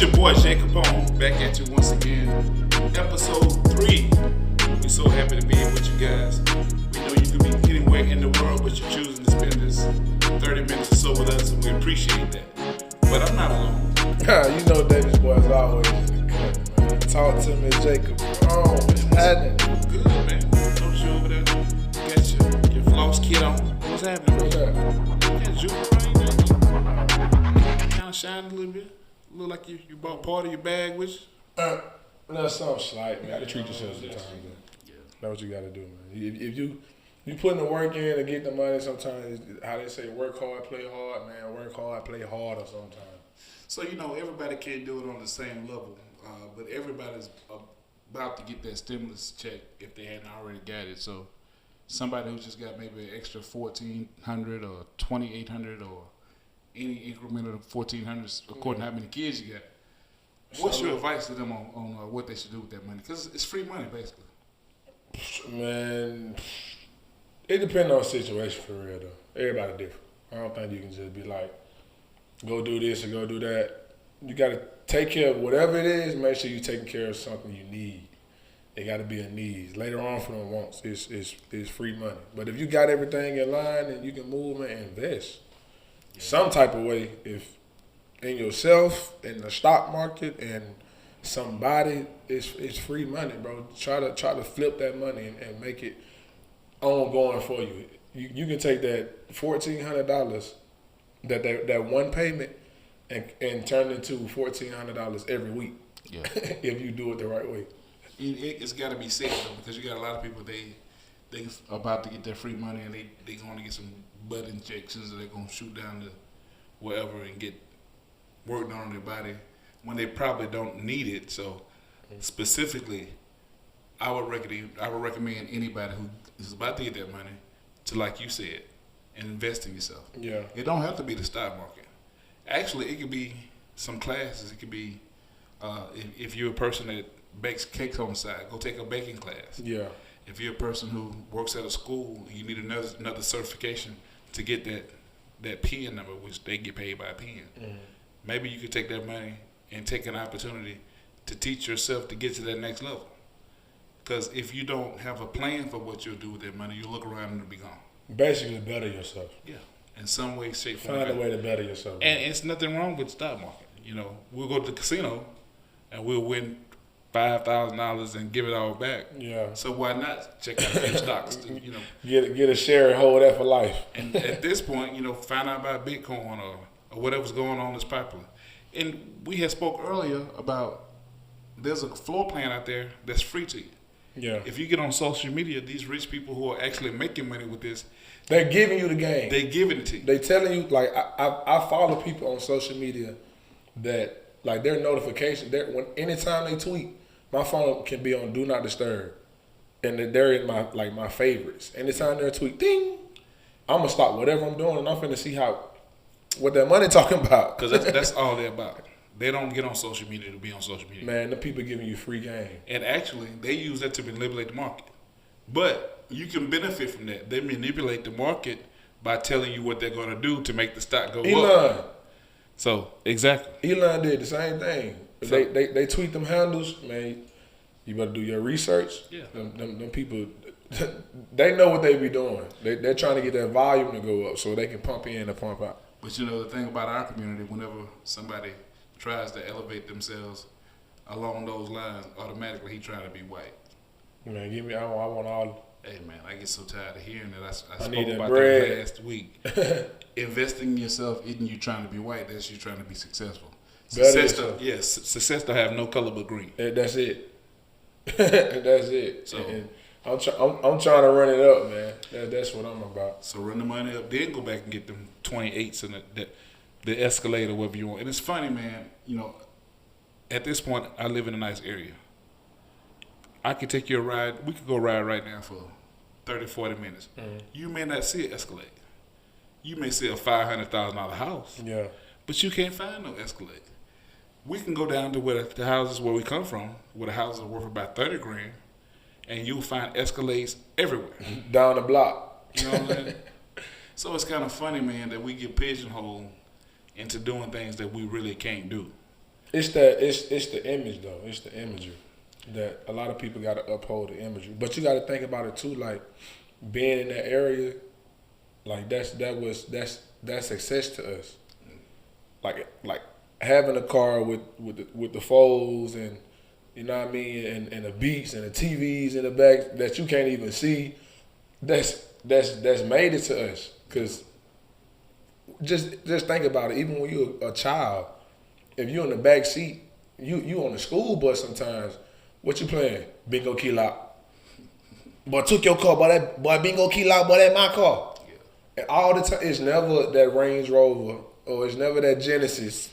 your boy Jacob on, back at you once again. EP-03. We're so happy to be here with you guys. We know you could be anywhere in the world, but you're choosing to spend this 30 minutes or so with us, and we appreciate that. But I'm not alone. You know Davis boys always in the cut, man. Talk to me, Jacob. Oh, what's happening? Good, man. Don't you over there? Got your floss kit on. What's happening? What's that? Got jewelry right now. Kind of shining a little bit. Look like you bought part of your bag with you. That's something slight, man. You gotta treat yourself sometimes, man. That's what you gotta do, man. If you putting the work in to get the money, sometimes, how they say, work hard, play hard, man. Work hard, play harder sometimes. So, everybody can't do it on the same level, but everybody's about to get that stimulus check if they hadn't already got it. So somebody who just got maybe an extra $1,400 or $2,800 or any increment of $1,400 according to how many kids you got. What's your advice to them on what they should do with that money? Because it's free money, basically. Man, it depends on the situation for real, though. Everybody different. I don't think you can just be like, go do this or go do that. You got to take care of whatever it is. Make sure you're taking care of something you need. It got to be a need. Later on for them wants, it's free money. But if you got everything in line and you can move and invest some type of way, if in yourself, in the stock market, and somebody, it's free money, bro. Try to flip that money and make it ongoing for you. You can take that $1,400, that one payment, and turn it into $1,400 every week. Yeah. If you do it the right way. It's got to be safe though, because you got a lot of people they about to get their free money and they going to get some butt injections, and they're going to shoot down to wherever and get work done on their body when they probably don't need it. So specifically, I would recommend anybody who is about to get that money to, like you said, invest in yourself. Yeah. It don't have to be the stock market. Actually, it could be some classes. It could be if you're a person that bakes cakes on the side, go take a baking class. Yeah. If you're a person who works at a school, you need another certification to get that PN number, which they get paid by a PN. Mm-hmm. Maybe you could take that money and take an opportunity to teach yourself to get to that next level. Because if you don't have a plan for what you'll do with that money, you'll look around and it'll be gone. Basically, better yourself. Yeah. In some way, shape, Find a way to better yourself. And it's nothing wrong with the stock market. We'll go to the casino and we'll win $5,000 and give it all back. Yeah. So why not check out a few stocks? Get a share and hold that for life. And at this point, find out about Bitcoin or whatever's going on that's popular. And we had spoke earlier about there's a floor plan out there that's free to you. Yeah. If you get on social media, these rich people who are actually making money with this, they're giving you the game. They giving it to you. They telling you, like, I follow people on social media that, like, their notification, anytime they tweet, my phone can be on Do Not Disturb, and they're in my favorites. Anytime they tweet, ding, I'm gonna stop whatever I'm doing, and I'm finna see what that money talking about. Because that's all they're about. They don't get on social media to be on social media. Man, the people giving you free game. And actually, they use that to manipulate the market. But you can benefit from that. They manipulate the market by telling you what they're going to do to make the stock go up. So, exactly. Elon did the same thing. So, they tweet them handles, man, you better do your research. Yeah. Them people, they know what they be doing. They're trying to get that volume to go up so they can pump in and pump out. But the thing about our community, whenever somebody tries to elevate themselves along those lines, automatically he trying to be white. Man, I want all. Hey man, I get so tired of hearing that. I spoke need about bread. that last week. Investing in yourself isn't you trying to be white. That's you trying to be successful. Success to have no color but green. That's it. That's it. So and I'm trying to run it up, man. That's what I'm about. So run the money up, then go back and get them 28s and the Escalade or whatever you want. And it's funny, man. At this point, I live in a nice area. I could take you a ride. We could go ride right now for 30, 40 minutes. Mm-hmm. You may not see an Escalade. You may see a $500,000 house. Yeah. But you can't find no Escalade. We can go down to where the houses where we come from, where the houses are worth about $30,000, and you'll find Escalades everywhere. Down the block. You know what I'm saying? So it's kind of funny, man, that we get pigeonholed into doing things that we really can't do. It's the image though. It's the imagery that a lot of people got to uphold the imagery. But you got to think about it too, like being in that area, like that's success to us. Like having a car with the foes and you know what I mean, and the beats and the TVs in the back that you can't even see. That's made it to us. Cause just think about it. Even when you're a child, if you're in the back seat, you on the school bus sometimes. What you playing? Bingo key lock. But took your car, boy bingo key lock, boy that my car. Yeah. And all the time, it's never that Range Rover or it's never that Genesis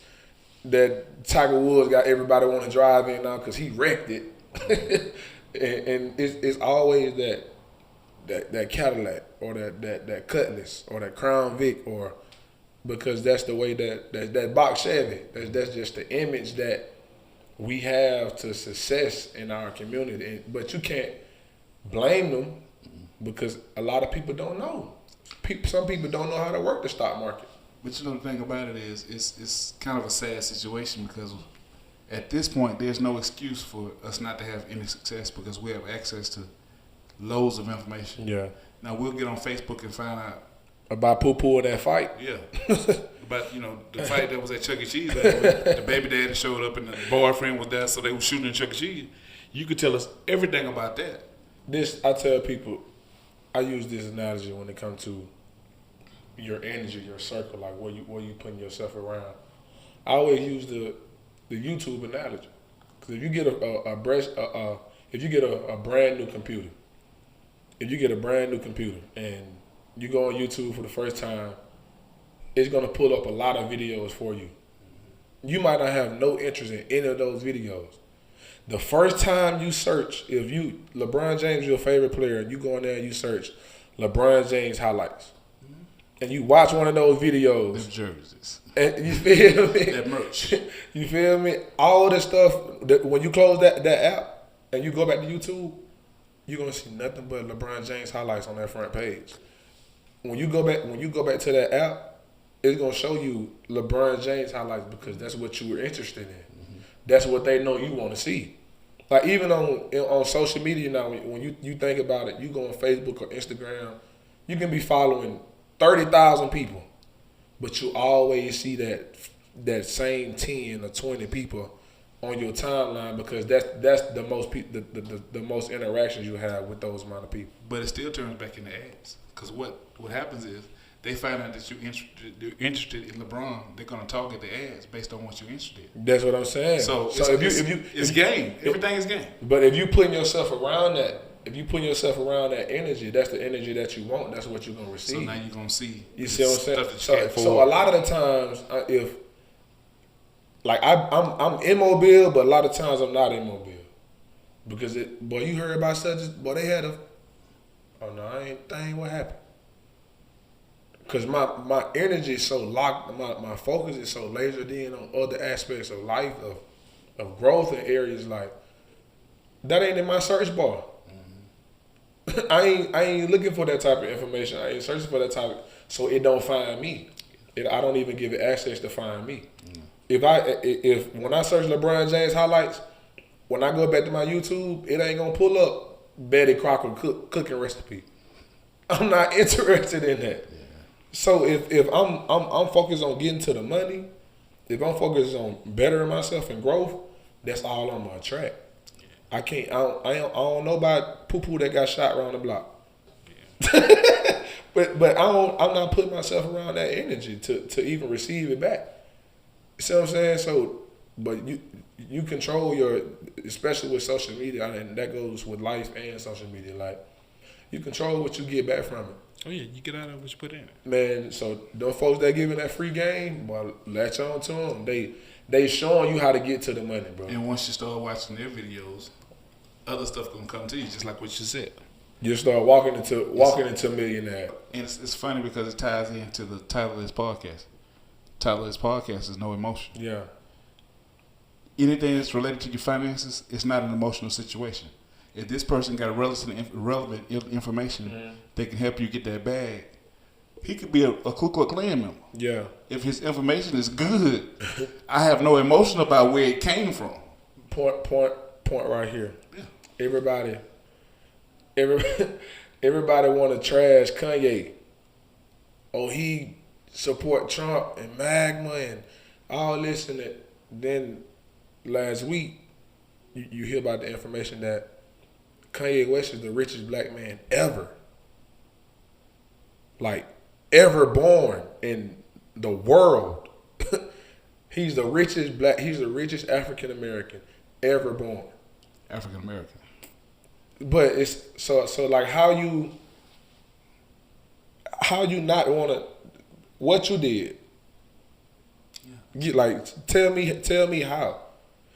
that Tiger Woods got everybody want to drive in now because he wrecked it. and it's always that Cadillac or that Cutlass or that Crown Vic or because that's the way that box Chevy. That's just the image that we have to success in our community. But you can't blame them because a lot of people don't know. Some people don't know how to work the stock market. But you know the thing about it is it's kind of a sad situation because at this point there's no excuse for us not to have any success because we have access to loads of information. Yeah. Now we'll get on Facebook and find out about poo-poo in that fight. Yeah. But the fight that was at Chuck E. Cheese, the baby daddy showed up and the boyfriend was there, so they were shooting in Chuck E. Cheese. You could tell us everything about that. I tell people, I use this analogy when it comes to your energy, your circle, like where you putting yourself around. I always use the YouTube analogy because if you get a brand new computer, and you go on YouTube for the first time, it's gonna pull up a lot of videos for you. You might not have no interest in any of those videos. The first time you search, if LeBron James your favorite player, and you go in there and you search LeBron James highlights, and you watch one of those videos, them jerseys, and you feel me? That merch, you feel me? All the stuff that when you close that app and you go back to YouTube, you're gonna see nothing but LeBron James highlights on that front page. When you go back to that app, it's gonna show you LeBron James highlights because that's what you were interested in. Mm-hmm. That's what they know you want to see. Like even on social media now, when you think about it, you go on Facebook or Instagram, you can be following 30,000 people, but you always see that same 10 or 20 people on your timeline because that's the most the most interactions you have with those amount of people. But it still turns back into ads because what happens is they find out that you're interested in LeBron. They're gonna target the ads based on what you're interested in. That's what I'm saying. So it's game. Everything is game. But if you putting yourself around that. If you put yourself around that energy, that's the energy that you want. That's what you're gonna receive. So now you're gonna see. You see what I'm saying? So a lot of the times, if like I'm immobile, but a lot of times I'm not immobile because you heard about such they had a. Oh no, that ain't what happened. Cause my energy is so locked, my focus is so lasered in on other aspects of life of growth in areas like that ain't in my search bar. I ain't looking for that type of information. I ain't searching for that type so it don't find me. I don't even give it access to find me. If when I search LeBron James highlights, when I go back to my YouTube, it ain't gonna pull up Betty Crocker cooking recipe. I'm not interested in that. Yeah. So if I'm focused on getting to the money, if I'm focused on bettering myself and growth, that's all I'm gonna attract. I don't know about poo-poo that got shot around the block. Yeah. but I'm not putting myself around that energy to even receive it back. You see what I'm saying? So, but you control especially with social media, and that goes with life and social media. Like, you control what you get back from it. Oh yeah, you get out of what you put in it. Man, so those folks that giving that free game, well, latch on to them. They showing you how to get to the money, bro. And once you start watching their videos, other stuff gonna come to you, just like what you said. You start walking into millionaire. And it's funny because it ties into the title of this podcast. The title of this podcast is No Emotion. Yeah. Anything that's related to your finances, it's not an emotional situation. If this person got relevant information, they can help you get that bag. He could be a Ku Klux Klan member. Yeah. If his information is good, I have no emotion about where it came from. Point right here. Yeah. Everybody want to trash Kanye. Oh, he support Trump and MAGMA and all this and that. Then last week, you hear about the information that Kanye West is the richest black man ever. Like, ever born in the world. He's the richest African American ever born. African American. But it's so like how you not want to what you did. Yeah. Like tell me how.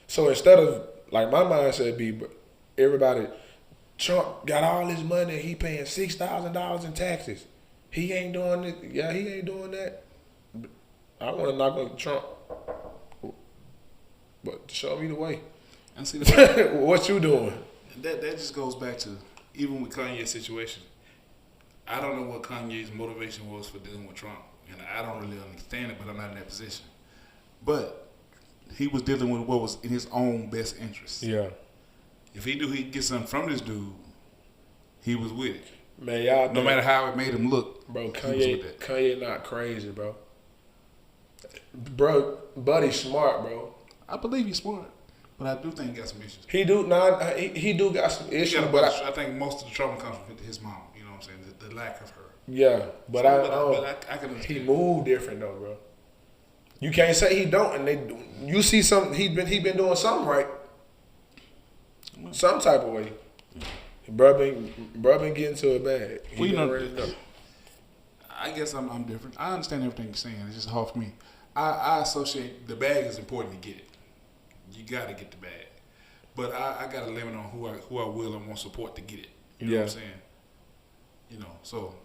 So instead of like my mindset be everybody, Trump got all his money, he paying $6,000 in taxes. He ain't doing it. Yeah, he ain't doing that. I want to knock on Trump, but show me the way. And see what you doing? That just goes back to even with Kanye's situation. I don't know what Kanye's motivation was for dealing with Trump, and I don't really understand it. But I'm not in that position. But he was dealing with what was in his own best interest. Yeah. If he knew he'd get something from this dude, he was with it. Man, y'all. No matter how it made him look, bro. Kanye not crazy, bro. Bro, Buddy's smart, bro. I believe he's smart, but I do think he got some issues. He do got some issues, but I think most of the trouble comes from his mom. You know what I'm saying? The lack of her. Yeah, but so, I can understand. He moved different though, bro. You can't say he don't, and you see something. He been doing something right, some type of way. Bro been getting to it bad. Well, you know, I guess I'm different. I understand everything you're saying. It's just hard for me. I associate the bag is important to get it. You got to get the bag, but I got a limit on who I will and want support to get it. You know what I'm saying? You know, so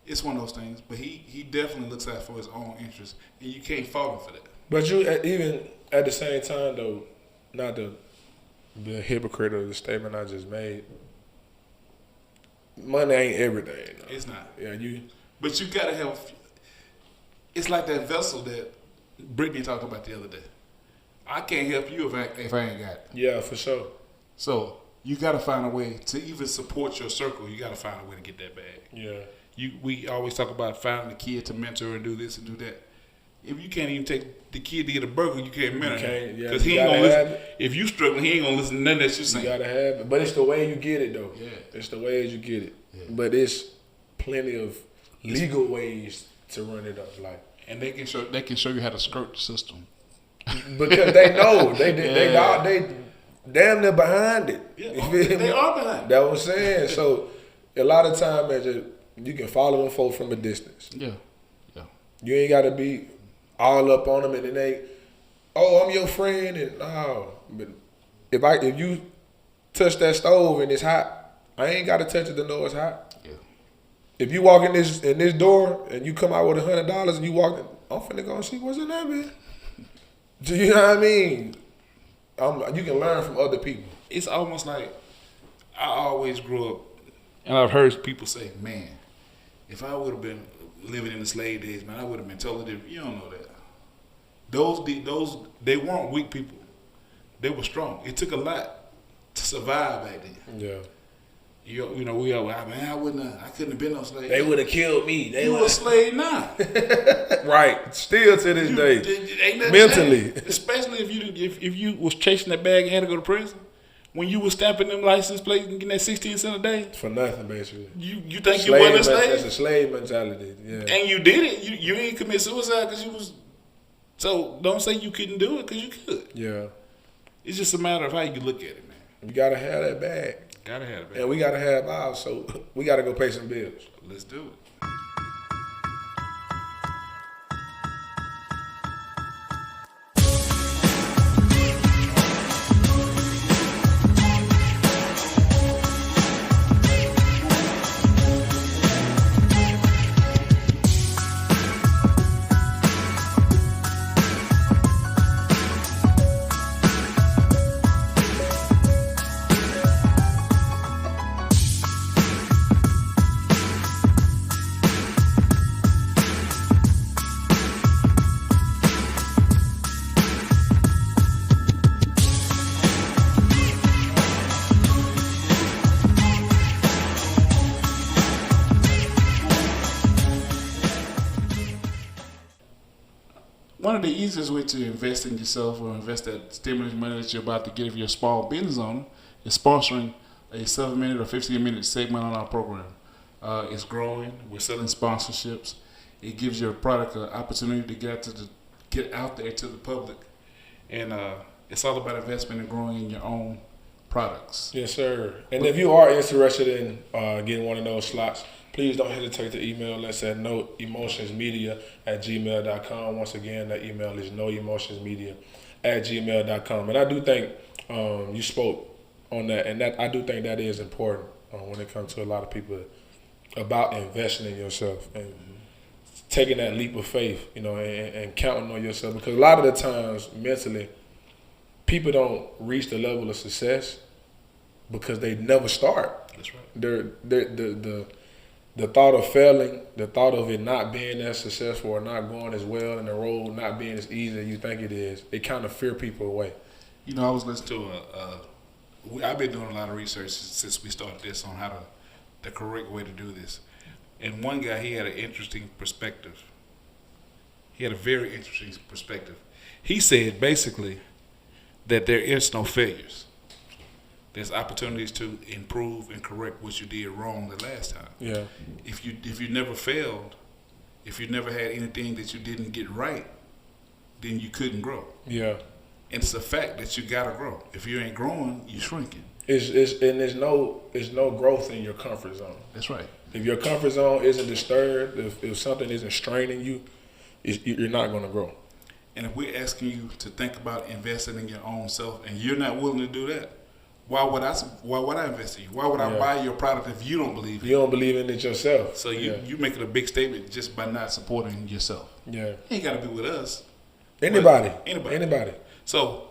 it's one of those things. But he definitely looks out for his own interests, and you can't fault him for that. But you even at the same time though, not to be a hypocrite of the statement I just made. Money ain't everything. No. It's not. Yeah, But you gotta have. It's like that vessel that Brittany talked about the other day. I can't help you if I ain't got it. Yeah, for sure. So you gotta find a way to even support your circle. You gotta find a way to get that bag. Yeah. We always talk about finding the kid to mentor and do this and do that. If you can't even take the kid to get a burger, you can't mentor him. Because he ain't gonna listen. If you struggling, he ain't gonna listen to nothing that you're saying. You gotta have it. But it's the way you get it though. Yeah. It's the ways you get it. Yeah. But it's plenty of legal ways to run it up. Like, and they can show you how to skirt the system. Because they know. They damn near behind it. Yeah. They are behind it. That's what I'm saying. So a lot of times you can follow them folks from a distance. Yeah. Yeah. You ain't gotta be all up on them and then I'm your friend and no. But if you touch that stove and it's hot, I ain't gotta touch it to know it's hot. Yeah. If you walk in this door and you come out with $100 and you walk in, I'm finna go and see what's in that bitch. Do you know what I mean? You can learn from other people. It's almost like I always grew up, and I've heard people say, "Man, if I would have been living in the slave days, man, I would have been totally different." You don't know that. Those they weren't weak people. They were strong. It took a lot to survive back then. Yeah. You know, we all, man, I couldn't have been no slave. They would have killed me. You were a slave now. Right. Still to this day. Ain't Mentally. changed. Especially if you was chasing that bag and had to go to prison. When you was stamping them license plates and getting that 16 cents a day. For nothing, basically. You think you wasn't a slave? That's a slave mentality. Yeah. And you did it. You ain't commit suicide because you was. So don't say you couldn't do it because you could. Yeah. It's just a matter of how you look at it, man. You gotta have that bag. Gotta have it. And we gotta have ours, so we gotta go pay some bills. Let's do it. the easiest way to invest in yourself or invest that stimulus money that you're about to get if you're a small business owner is sponsoring a 7-minute or 15-minute segment on our program. It's growing. We're selling sponsorships. It gives your product an opportunity to get out there to the public, and it's all about investment and growing in your own products. Yes, sir. And if you are interested in getting one of those slots, please don't hesitate to email us at noemotionsmedia@gmail.com. Once again, that email is noemotionsmedia@gmail.com. And I do think you spoke on that, and that I do think that is important when it comes to a lot of people about investing in yourself and taking that leap of faith, and counting on yourself. Because a lot of the times, mentally, people don't reach the level of success because they never start. That's right. The thought of failing, the thought of it not being as successful or not going as well, and the road not being as easy as you think it is, it kind of fear people away. I was listening to I've been doing a lot of research since we started this on the correct way to do this. And one guy, he had an interesting perspective. He had a very interesting perspective. He said basically that there is no failures. There's opportunities to improve and correct what you did wrong the last time. Yeah. If you never failed, if you never had anything that you didn't get right, then you couldn't grow. Yeah. And it's a fact that you gotta grow. If you ain't growing, you're shrinking. There's no growth in your comfort zone. That's right. If your comfort zone isn't disturbed, if something isn't straining you, you're not going to grow. And if we're asking you to think about investing in your own self, and you're not willing to do that, why would I invest in you? Why would I buy your product if you don't believe in it? You don't believe in it yourself. So you making a big statement just by not supporting yourself. Yeah. You ain't got to be with us. Anybody. So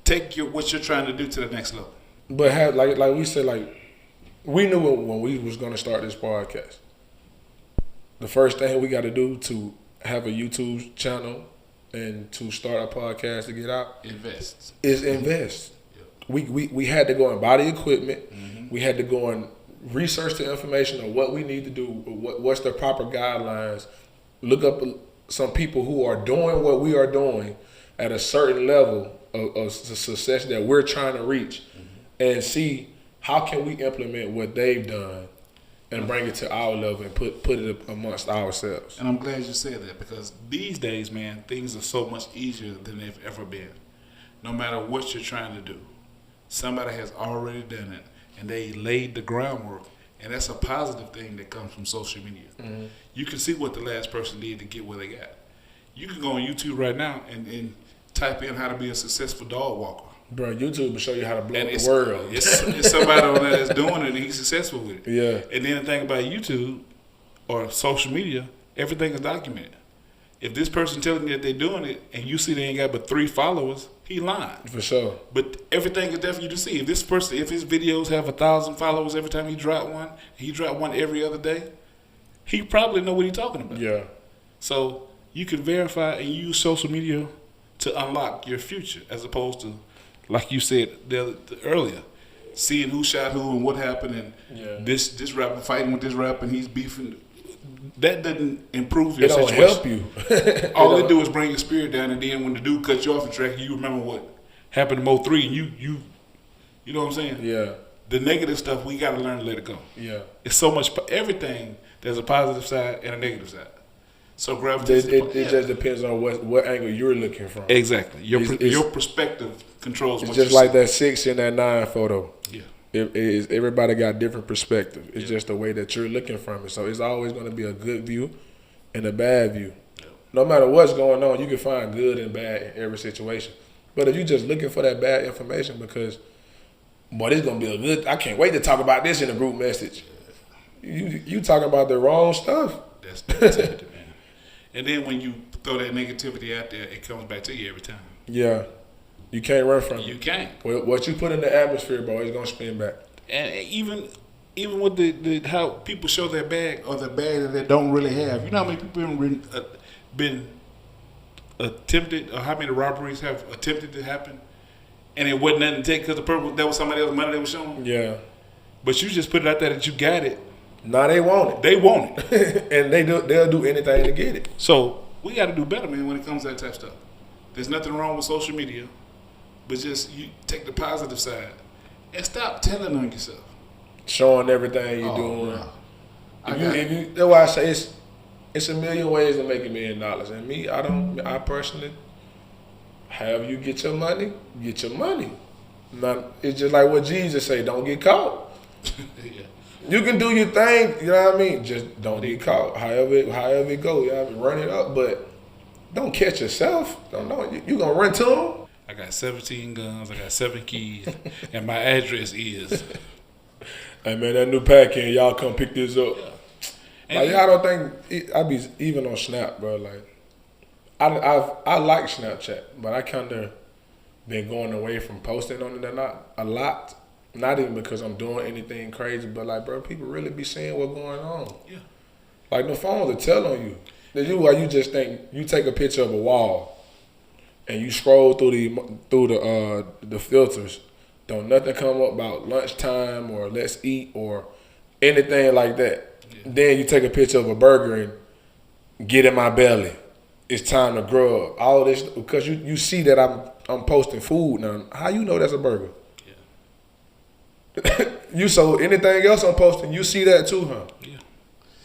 take what you're trying to do to the next level. But like we said, we knew when we was going to start this podcast, the first thing we got to do to have a YouTube channel and to start a podcast to get out is invest. Yep. We had to go and buy the equipment. Mm-hmm. We had to go and research the information on what we need to do, what's the proper guidelines, look up some people who are doing what we are doing at a certain level of success that we're trying to reach, and see how can we implement what they've done and bring it to our level and put it amongst ourselves. And I'm glad you said that, because these days, man, things are so much easier than they've ever been. No matter what you're trying to do, somebody has already done it, and they laid the groundwork, and that's a positive thing that comes from social media. Mm-hmm. You can see what the last person did to get where they got. You can go on YouTube right now and type in how to be a successful dog walker. Bro, YouTube will show you how to blow up the world. It's somebody on there that's doing it and he's successful with it. Yeah. And then the thing about YouTube or social media, everything is documented. If this person telling you that they're doing it and you see they ain't got but 3 followers, he lying. For sure. But everything is there for you to see. If his videos have 1,000 followers every time he drop one every other day, he probably know what he's talking about. Yeah. So you can verify and use social media to unlock your future, as opposed to, like you said earlier, seeing who shot who and what happened, and this rapper fighting with this rapper and he's beefing. That doesn't improve your situation. It don't help you. All they do is bring your spirit down, and then when the dude cuts you off the track, you remember what happened to Mo3, and you know what I'm saying? Yeah. The negative stuff, we got to learn to let it go. Yeah. It's so much. Everything, there's a positive side and a negative side. So it just depends on what angle you're looking from. Exactly. Your perspective controls. It's just like that 6 and that 9 photo. Yeah. Everybody got different perspective. It's just the way that you're looking from it. So it's always going to be a good view and a bad view. Yeah. No matter what's going on, you can find good and bad in every situation. But if you're just looking for that bad information because, boy, this is going to be a good, I can't wait to talk about this in a group message. You talking about the wrong stuff. That's negativity, man. And then when you throw that negativity out there, it comes back to you every time. Yeah. You can't run from it. You can't. What you put in the atmosphere, boy, it's going to spin back. And even with the how people show their bag or the bag that they don't really have. You know how many people have been attempted, or how many robberies have attempted to happen, and it wasn't nothing to take because that was somebody else's money they was showing? Yeah. But you just put it out there that you got it. Now they want it. They want it. And they'll do anything to get it. So we got to do better, man, when it comes to that type of stuff. There's nothing wrong with social media, but just you take the positive side and stop telling on yourself. Showing everything you're doing. Bro. That's why I say it's a million ways to make $1 million. And me, I personally, have you get your money, get your money. Not, it's just like what Jesus say, don't get caught. Yeah. You can do your thing, you know what I mean? Just don't get caught. However it go, you know what I mean? Run it up, but don't catch yourself. You gonna run to them? I got 17 guns, I got 7 keys, and my address is. Hey man, that new pack in, y'all come pick this up. Yeah. Like y'all don't think I be even on Snap, bro. Like I like Snapchat, but I kind of been going away from posting on it a lot. Not even because I'm doing anything crazy, but like, bro, people really be seeing what's going on. Yeah. Like the phone will tell on you. You just think you take a picture of a wall and you scroll through the filters. Don't nothing come up about lunchtime or let's eat or anything like that. Yeah. Then you take a picture of a burger and get in my belly. It's time to grub. All this because you see that I'm posting food now. How you know that's a burger? You so anything else I'm posting, you see that too, huh? Yeah.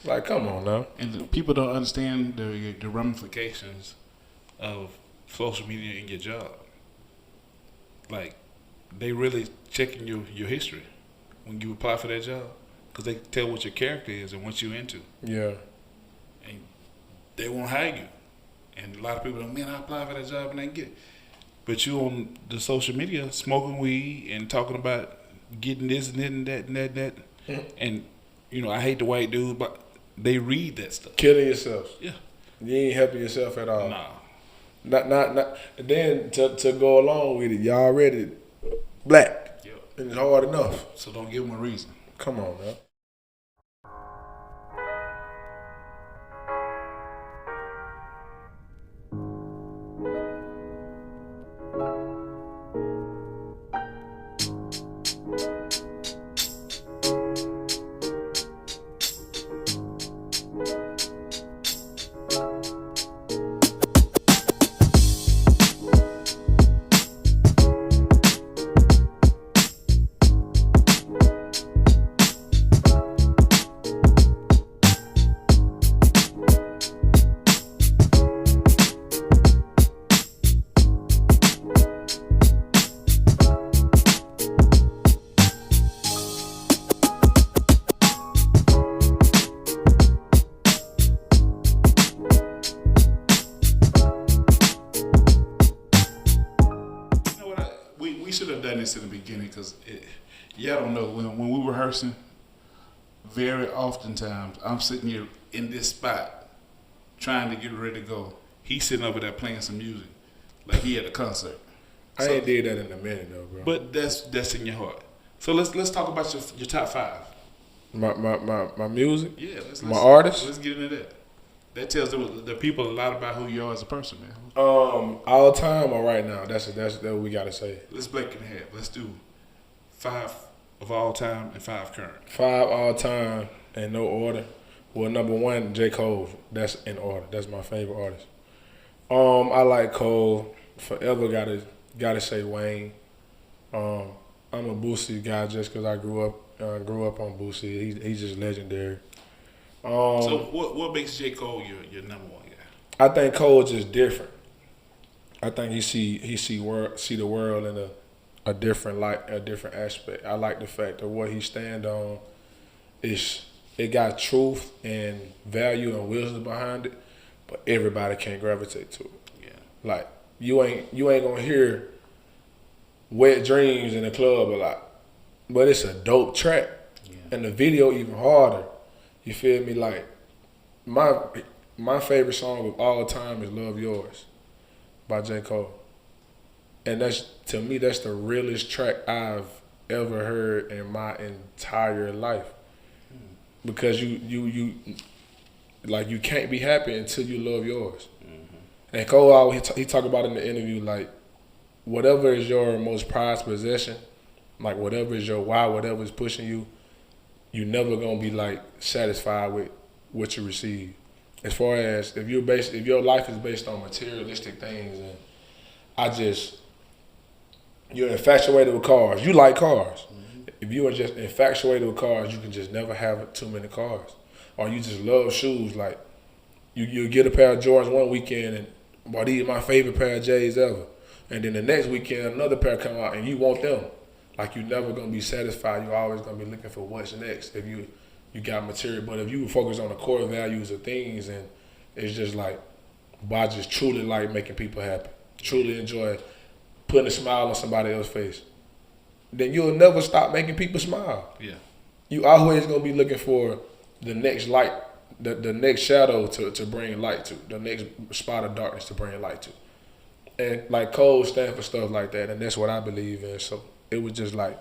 Like, come on now. And people don't understand the ramifications of social media in your job. Like, they really checking your history when you apply for that job because they tell what your character is and what you're into. Yeah. And they won't hire you. And a lot of people don't, man, I applied for that job and I didn't get it. But you on the social media smoking weed and talking about getting this and that and that. Mm-hmm. And, you know, I hate the white dude, but they read that stuff. Killing yourself. Yeah. You ain't helping yourself at all. Nah. Not. And then to go along with it, y'all already black. Yep. And it's hard enough. So don't give them a reason. Come on, man. In the beginning because y'all don't know when we were rehearsing, very oftentimes I'm sitting here in this spot trying to get ready to go. He's sitting over there playing some music like he at a concert. I ain't did that in a minute though, bro. But that's in your heart. So let's talk about your top 5. My music. Yeah, my artists. Let's get into that. That tells the people a lot about who you are as a person, man. All time or right now? That's what we gotta say. Let's break it in half. Let's do 5 of all time and 5 current. 5 all time in no order. Well, number 1, J. Cole. That's in order. That's my favorite artist. I like Cole. Forever gotta say Wayne. I'm a Boosie guy just because I grew up on Boosie. He's just legendary. So what makes J. Cole your number 1 guy? I think Cole's just different. I think he see the world in a different light, a different aspect. I like the fact that what he stand on it got truth and value and wisdom behind it, but everybody can't gravitate to it. Yeah. Like you ain't gonna hear Wet Dreams in the club a lot, but it's a dope track, and the video even harder. You feel me? Like my favorite song of all time is "Love Yours" by J. Cole, and to me that's the realest track I've ever heard in my entire life. Because you can't be happy until you love yours. Mm-hmm. And Cole he talk about in the interview like whatever is your most prized possession, like whatever is your why, whatever is pushing you, you never gonna be like satisfied with what you receive. as far as if your life is based on materialistic things, and you're infatuated with cars. You like cars. Mm-hmm. If you are just infatuated with cars, you can just never have too many cars. Or you just love shoes. Like you get a pair of Jordans one weekend and boy, these are my favorite pair of J's ever. And then the next weekend another pair come out and you want them. Like you're never gonna be satisfied. You're always gonna be looking for what's next if you got material. But if you focus on the core values of things, and it's just like, boy, I just truly like making people happy. Truly enjoy putting a smile on somebody else's face. Then you'll never stop making people smile. Yeah. You always gonna be looking for the next light, the next shadow to bring light to, the next spot of darkness to bring light to. And like code stand for stuff like that, and that's what I believe in. So it was just like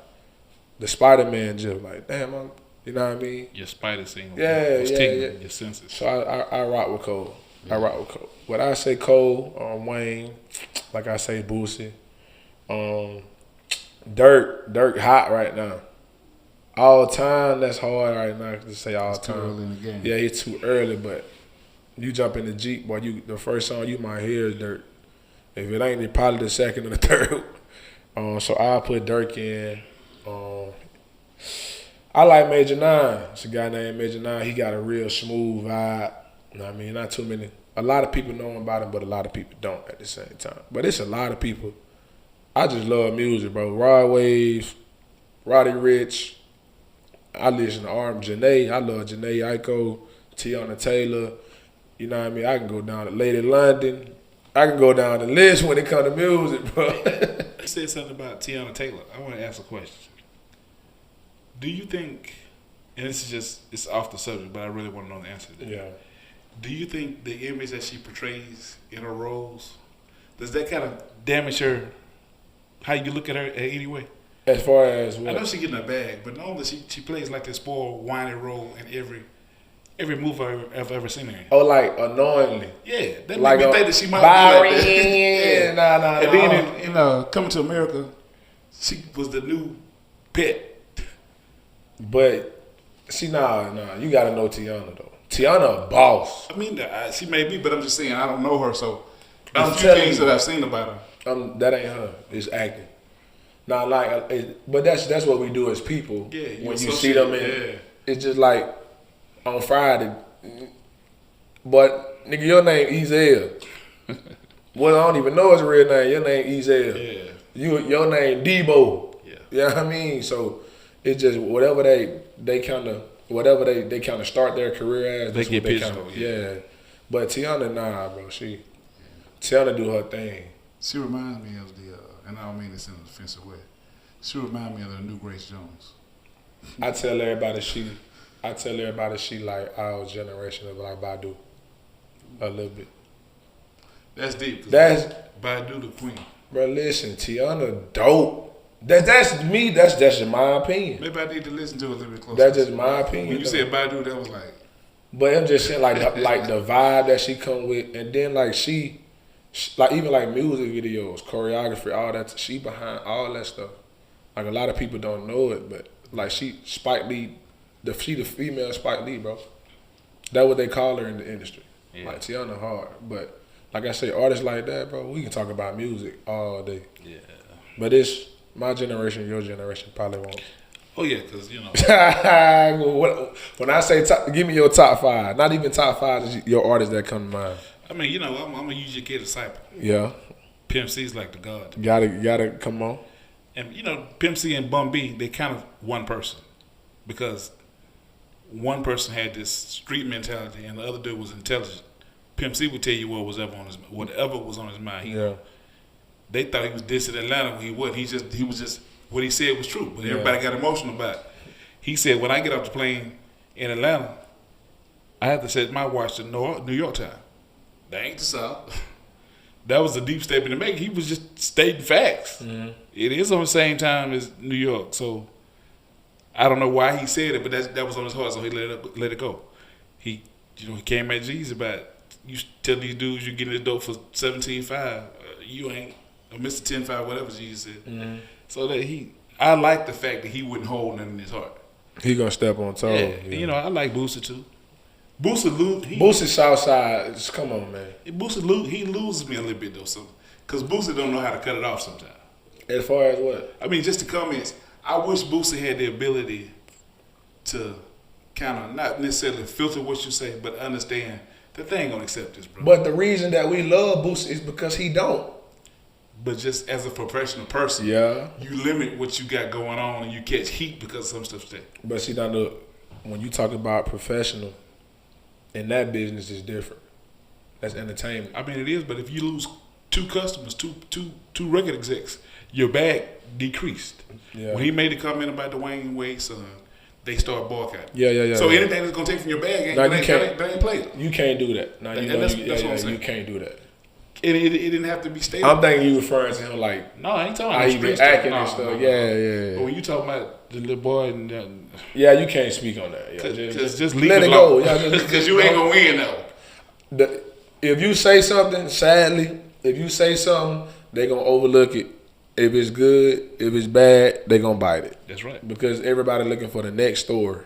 the Spider-Man, just like, damn, you know what I mean? Your spider signal. Yeah. Your senses. So I rock with Cole. Yeah. I rock with Cole. But I say Cole, Wayne, like I say Boosie. Dirk hot right now. All time, that's hard right now to say all time. Too early in the game. Yeah, it's too early, but you jump in the Jeep, boy, the first song you might hear is Dirk. If it ain't, it's probably the second or the third. So I'll put Dirk in. I like Major 9. It's a guy named Major 9. He got a real smooth vibe. You know what I mean? Not too many. A lot of people know about him, but a lot of people don't at the same time. But it's a lot of people. I just love music, bro. Rod Wave, Roddy Ricch. I listen to Janae. I love Janae Aiko, Tiana Taylor. You know what I mean? I can go down to Lady London. I can go down the list when it comes to music, bro. You said something about Tiana Taylor. I want to ask a question. Do you think, and this is just, it's off the subject, but I really want to know the answer to that. Yeah. Do you think the image that she portrays in her roles, does that kind of damage her, how you look at her anyway? As far as what? I know she getting a bag, but normally she plays like this spoiled, whiny role in every movie I've ever seen her in. Oh, like unknowingly. Yeah, that like made me think that she might Byron. be like that. Yeah. Nah. And then in Coming to America, she was the new pet. But you gotta know Tiana though. Tiana a boss. I mean, she may be, but I'm just saying I don't know her, so I'm there's a few things that I've seen about her. That ain't her. It's acting. Not like, but that's what we do as people. Yeah, when you see them, it's just like on Friday. But nigga, your name Ezel. Well, I don't even know his real name. Your name Ezel. Yeah. Your name Debo. Yeah. You know what I mean? So it's just whatever they kind of start their career as. They get pitched. Yeah. But Tiana, nah, bro. Tiana do her thing. She reminds me of and I don't mean this in an offensive way. She reminds me of the new Grace Jones. I tell everybody she like our generation of like Badu. A little bit. That's deep. That's Badu the queen. Bro, listen, Tiana dope. That's me. That's just my opinion. Maybe I need to listen to it a little bit closer. That's just my opinion. When you said Badu, that was like. But I'm just saying like the vibe that she come with, and then like she like even like music videos, choreography, all that. She behind all that stuff. Like a lot of people don't know it, but like Spike Lee, she the female Spike Lee, bro. That's what they call her in the industry. Yeah. Like Tiana hard, but like I say, artists like that, bro, we can talk about music all day. Yeah. But it's my generation, your generation probably won't. Oh yeah, because you know. When I say give me your top 5, not even top 5 is your artists that come to mind. I mean, you know, I'm gonna use your kid disciple. Yeah. Pimp C's like the god. Gotta come on. And you know, Pimp C and Bun B, they kind of one person, because one person had this street mentality and the other dude was intelligent. Pimp C would tell you whatever was on his mind. They thought he was dissing Atlanta when he wasn't. He was just what he said was true, but everybody got emotional about it. He said, when I get off the plane in Atlanta, I have to set my watch to New York time. That ain't the South. That was a deep statement to make. He was just stating facts. Mm-hmm. It is on the same time as New York, so I don't know why he said it, but that was on his heart, so he let it go. He came at Jesus about, you tell these dudes you're getting the dope for $17.5. You ain't Mr. 10.5, whatever Jesus said. Mm-hmm. So that I like the fact that he wouldn't hold nothing in his heart. He gonna step on toes. Yeah. You know, I like Boosie too. Boosie Southside. Come on, man. He loses me a little bit though, so because Boosie don't know how to cut it off sometimes. As far as what? I mean, just the comments. I wish Boosie had the ability to kind of not necessarily filter what you say, but understand that they ain't gonna accept this, bro. But the reason that we love Boosie is because he don't. But just as a professional person, yeah, you limit what you got going on and you catch heat because of some stuff. But see, now look, when you talk about professional, in that business is different. That's entertainment. I mean, it is, but if you lose 2 customers, two record execs, your bag decreased. Yeah. When he made the comment about Dwayne Wade's son, they start boycotting. Yeah. So anything that's gonna take from your bag, they ain't play it. You can't do that. Now you know that's what I'm saying. You can't do that. It didn't have to be stated. I'm thinking you referring to him like no, I ain't talking about how he been acting and stuff. No. Yeah. But when you talking about the little boy and yeah, you can't speak on that. Yeah, just leave let it alone. go. Because you ain't gonna win though. If you say something, sadly, they gonna overlook it. If it's good, if it's bad, they gonna bite it. That's right. Because everybody looking for the next story.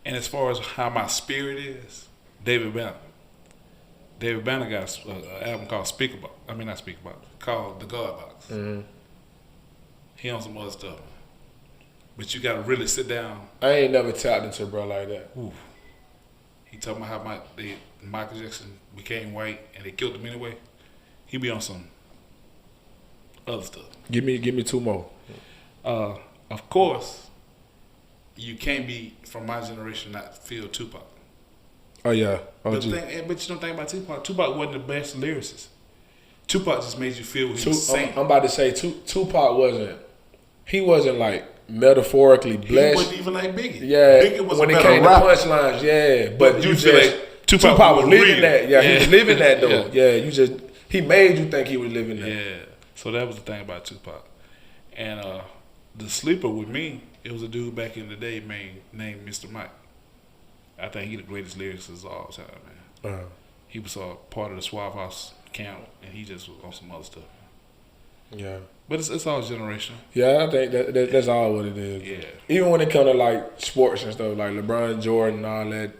And as far as how my spirit is, David Banner got an album called called The God Box. Mm-hmm. He on some other stuff. But you got to really sit down. I ain't never tapped into a bro like that. Ooh. He talking about how Michael Jackson became white and they killed him anyway. He be on some other stuff. Give me 2 more. Of course, you can't be from my generation not feel Tupac. Oh yeah. But you don't think about Tupac. Tupac wasn't the best lyricist. Tupac just made you feel what he was saying. I'm about to say Tupac wasn't like metaphorically blessed. He wasn't even like Biggie. Yeah. Biggie was when a it better came rapper. to punchlines, yeah. But you feel like Tupac was living real. that. Yeah, he was living that though. Yeah. He made you think he was living that. Yeah. So that was the thing about Tupac. And the sleeper with me, it was a dude back in the day named Mr. Mike. I think he the greatest lyricist of all time, man. Uh-huh. He was part of the Suave House camp, and he just was on some other stuff. Yeah. But it's all generational. Yeah, I think that's all what it is. Yeah. Even when it comes to like sports and stuff, like LeBron, Jordan, all that,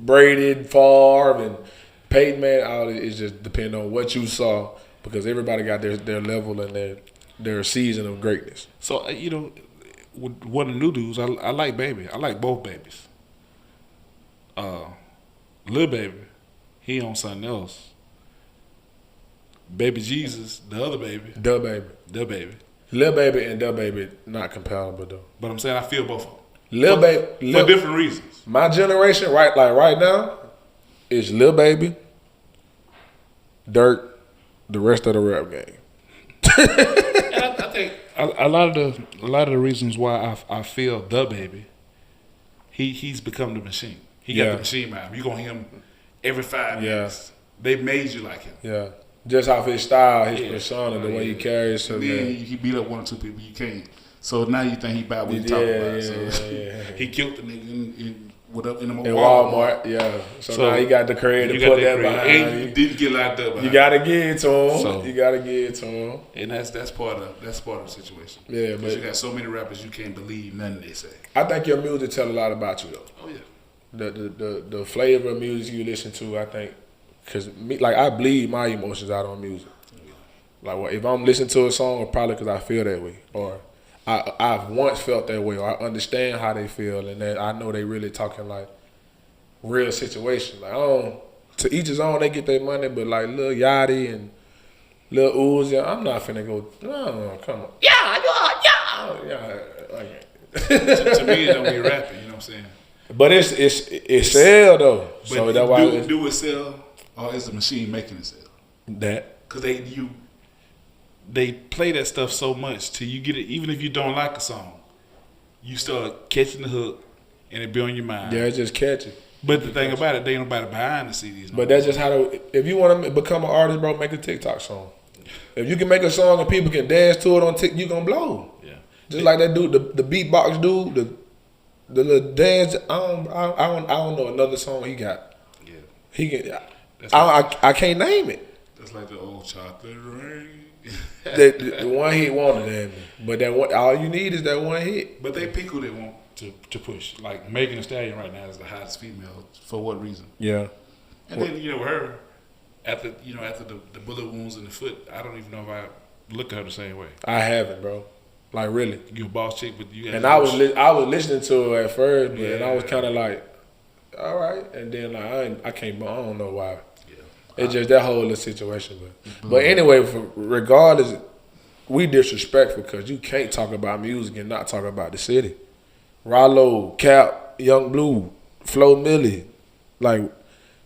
Brady, Favre, and Peyton, man, all it is just depend on what you saw because everybody got their level and their season of greatness. So with one of the new dudes, I like Baby. I like both babies. Lil Baby, he on something else. Baby Jesus, the other baby. Da Baby. Lil Baby and Da Baby not compatible though. But I'm saying I feel both of them. Lil Baby for different reasons. My generation, right now, is Lil Baby, Durk, the rest of the rap game. And I think a lot of the reasons why I feel Da Baby, he's become the machine. He got the machine mind. You gonna hear him every 5 minutes. They made you like him. Yeah. Just off his style, his persona, the way he carries himself. Then he beat up 1 or 2 people you can't. So now you think he about what he talking about. So he killed the nigga in Walmart. Yeah. So now he got the credit to put that behind. And you didn't get locked up. You gotta give it to him. And that's part of the situation. Yeah, but you got so many rappers you can't believe nothing they say. I think your music tell a lot about you though. Oh yeah. The flavor of music you listen to, I think, because I bleed my emotions out on music. Like if I'm listening to a song, it's probably because I feel that way, or I've once felt that way, or I understand how they feel, and that I know they really talking like real situation. Like to each his own, they get their money, but like Lil Yachty and Lil Uzi, I'm not finna go. No, come on. Yeah. To me, it don't be rapping. You know what I'm saying? But it's sell though. But So that's why do it sell, or is the machine making it sell? That because they play that stuff so much till you get it. Even if you don't like a song, you start catching the hook, and it be on your mind. Yeah, it's just catchy. But the thing about it, they ain't nobody behind the CDs. But that's just how if you want to become an artist, bro, make a TikTok song. If you can make a song and people can dance to it on TikTok, you gonna blow. Yeah. Just like that dude, the beatbox dude, the little dance. I don't know another song he got. Yeah. He can. I can't name it. That's like the old chocolate rain. the one hit wonder that, but that one, all you need is that one hit. But they pick who they want. to push. Like Megan Thee Stallion right now is the hottest female. For what reason? Yeah. And then her after the bullet wounds in the foot, I don't even know if I look at her the same way. I haven't, bro. Like really. You a boss chick, but you. And I was listening to her at first, but and I was kind of like, all right, and then like I don't know why. Yeah. It's just that whole little situation, but anyway, regardless, we disrespectful because you can't talk about music and not talk about the city. Rollo, Cap, Young Blue, Flo Milli, like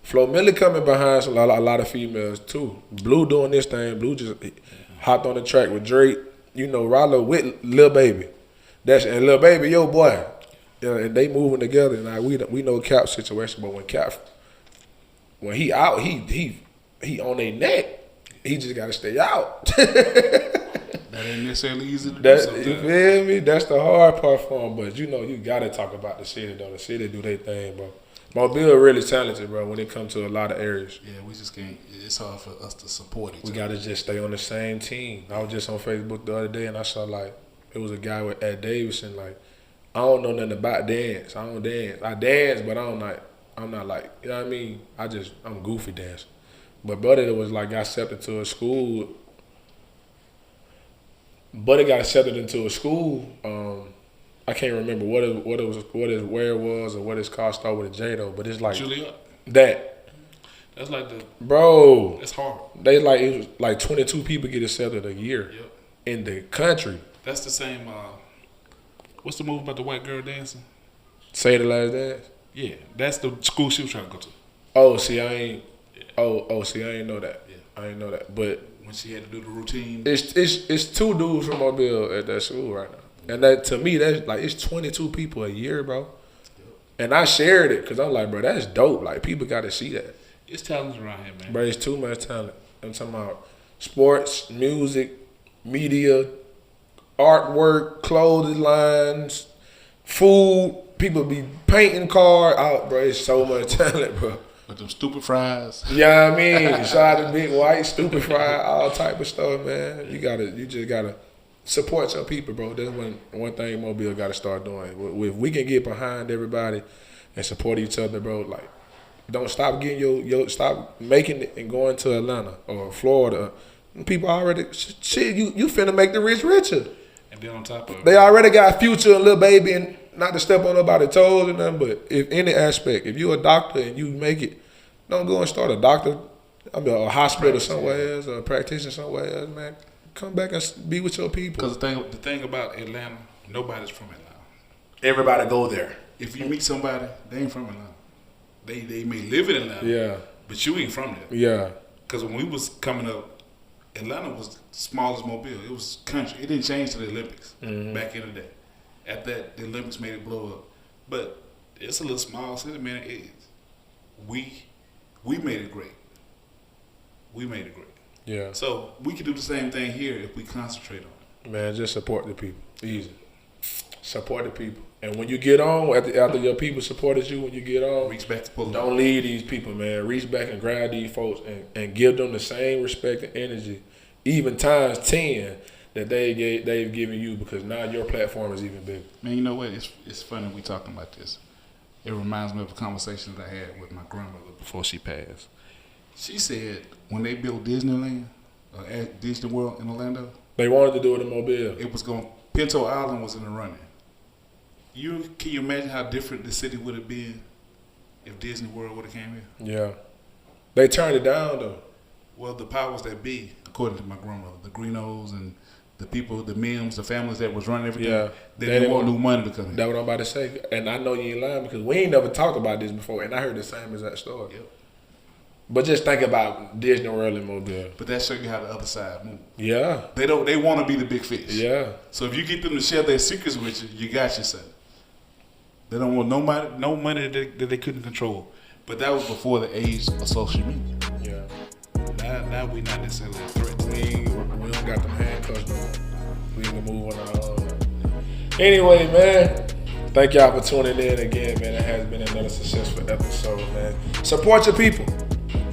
Flo Milli coming behind a lot of females too. Blue doing this thing. Blue just hopped on the track with Drake. Rollo with Lil Baby. And Lil Baby, yo boy. And they moving together. And we know Cap's situation, but when he out, he on their neck. He just gotta stay out. That ain't necessarily easy to do. You feel me? That's the hard part for him. But you gotta talk about the city though. The city do their thing, bro. Mobile really talented, bro, when it comes to a lot of areas. Yeah, we just can't. It's hard for us to support each other. We got to just stay on the same team. I was just on Facebook the other day, and I saw, like, it was a guy at Davidson, like, I don't know nothing about dance. I don't dance. I dance, but I'm not like, you know what I mean? I'm goofy dancing. But brother that was, like, got accepted to a school. Buddy got accepted into a school. I can't remember where it was or what it's called. Start with a J though, but it's like Julia. That's like the bro. It's hard. It was like 22 people get accepted a year in the country. That's the same. What's the movie about the white girl dancing? Say the Last Dance. Yeah, that's the school she was trying to go to. Oh, see, I ain't. Yeah. See, I ain't know that. Yeah, I ain't know that. But when she had to do the routine, it's two dudes from Mobile at that school right now. And that to me, that's like it's 22 people a year, bro. And I shared it because I'm like, bro, that's dope. Like people got to see that. It's talent around here, man. Bro, it's too much talent. I'm talking about sports, music, media, artwork, clothing lines, food. People be painting cars out, bro. It's so much talent, bro. With them stupid fries. Yeah, I mean, shout out to Big White, stupid fry, all type of stuff, man. You just gotta support your people, bro. That's one thing Mobile got to start doing. If we can get behind everybody and support each other, bro, like don't stop getting stop making it and going to Atlanta or Florida. People already shit. You finna make the rich richer. And then on top of it, they already got Future and Lil Baby, and not to step on nobody's toes or nothing, but if any aspect, if you're a doctor and you make it, don't go and start a hospital somewhere else or a practitioner somewhere else, man. Come back and be with your people. Because the thing about Atlanta, nobody's from Atlanta. Everybody go there. If you meet somebody, they ain't from Atlanta. They may live in Atlanta. Yeah. But you ain't from there. Yeah. Because when we was coming up, Atlanta was the smallest Mobile. It was country. It didn't change to the Olympics back in the day. At that, the Olympics made it blow up. But it's a little small city, man. We made it great. We made it great. Yeah. So we can do the same thing here if we concentrate on it. Man, just support the people. Easy. Support the people. And when you get on, after your people supported you, when you get on, reach back to pull them. Don't leave these people, man. Reach back and grab these folks and give them the same respect and energy, even times 10 that they've given you, because now your platform is even bigger. Man, you know what? It's funny we talking about this. It reminds me of a conversation that I had with my grandmother before she passed. She said when they built Disneyland, at Disney World in Orlando, they wanted to do it in Mobile. It was Pinto Island was in the running. Can you imagine how different the city would have been if Disney World would have came here? Yeah. They turned it down though. Well, the powers that be, according to my grandmother, the Greenos and the people, the Mims, the families that was running everything, they didn't want new money to come here. That's what I'm about to say. And I know you ain't lying because we ain't never talked about this before, and I heard the same exact story. Yep. But just think about Disney World in Mobile. But that shows you how the other side move. Yeah. They want to be the big fish. Yeah. So if you get them to share their secrets with you, you got yourself. They don't want no money that they couldn't control. But that was before the age of social media. Yeah. Now we not necessarily a threat. We don't got them handcuffs no more. We can move on our own. Anyway, man. Thank y'all for tuning in again, man. It has been another successful episode, man. Support your people.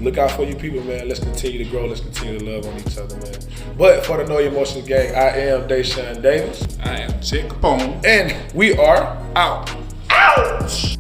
Look out for you people, man. Let's continue to grow. Let's continue to love on each other, man. But for the Know Your Emotions gang, I am Deshaun Davis. I am Chick Capone. And we are Out. Ouch!